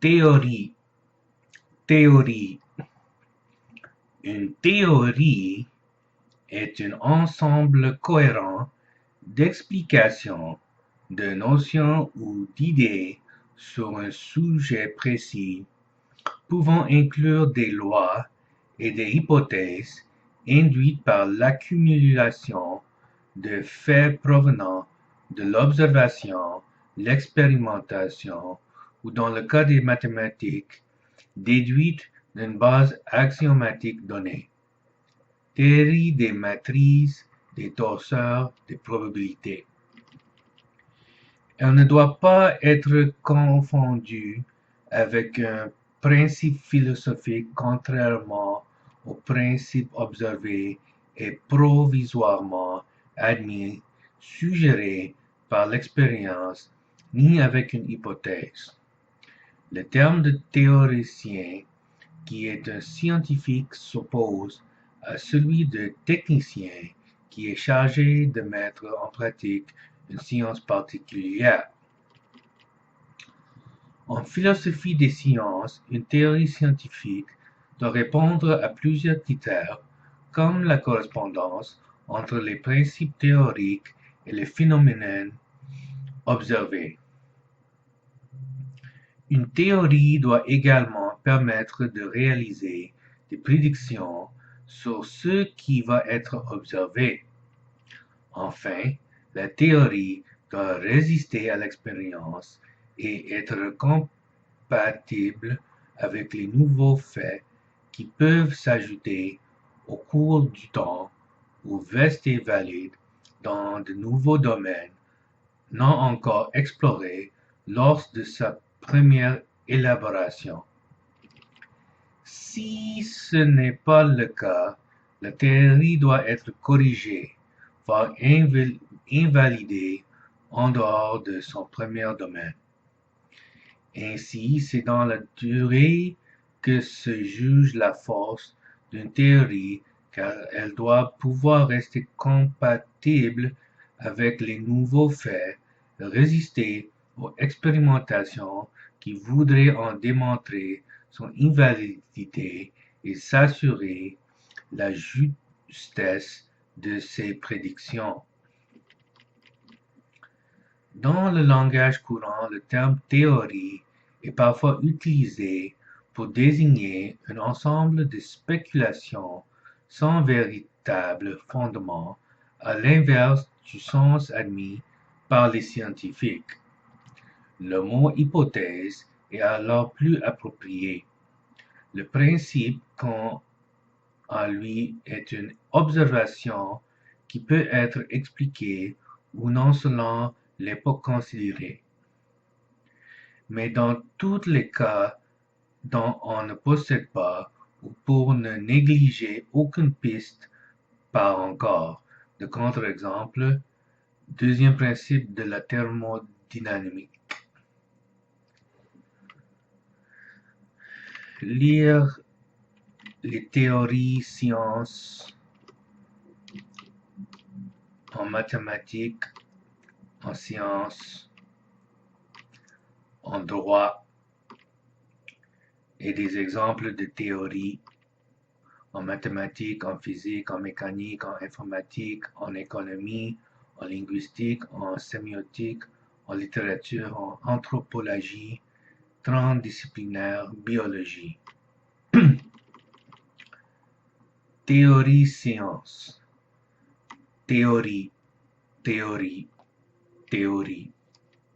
Théorie, théorie. Une théorie est un ensemble cohérent d'explications, de notions ou d'idées sur un sujet précis, pouvant inclure des lois et des hypothèses induites par l'accumulation de faits provenant de l'observation, l'expérimentation ou, dans le cas des mathématiques, déduites d'une base axiomatique donnée. Théorie des matrices, des torseurs, des probabilités. Elle ne doit pas être confondue avec un principe philosophique, contrairement aux principes observés et provisoirement admis, suggérés par l'expérience, ni avec une hypothèse. Le terme de théoricien, qui est un scientifique, s'oppose à celui de technicien, qui est chargé de mettre en pratique une science particulière. En philosophie des sciences, une théorie scientifique doit répondre à plusieurs critères, comme la correspondance entre les principes théoriques et les phénomènes observés. Une théorie doit également permettre de réaliser des prédictions sur ce qui va être observé. Enfin, la théorie doit résister à l'expérience et être compatible avec les nouveaux faits qui peuvent s'ajouter au cours du temps ou rester valides dans de nouveaux domaines non encore explorés lors de sa première élaboration. Si ce n'est pas le cas, la théorie doit être corrigée, voire invalidée en dehors de son premier domaine. Ainsi, c'est dans la durée que se juge la force d'une théorie, car elle doit pouvoir rester compatible avec les nouveaux faits, résister aux expérimentations qui voudraient en démontrer son invalidité et s'assurer la justesse de ses prédictions. Dans le langage courant, le terme théorie est parfois utilisé pour désigner un ensemble de spéculations sans véritable fondement, à l'inverse du sens admis par les scientifiques. Le mot hypothèse est alors plus approprié. Le principe, quant à lui, est une observation qui peut être expliquée ou non selon l'époque considérée. Mais dans tous les cas dont on ne possède pas, ou pour ne négliger aucune piste, pas encore, de contre-exemple, deuxième principe de la thermodynamique. Lire les théories sciences en mathématiques, en sciences, en droit, et des exemples de théories en mathématiques, en physique, en mécanique, en informatique, en économie, en linguistique, en sémiotique, en littérature, en anthropologie, transdisciplinaire, biologie. Théorie science. Théorie, théorie, théorie.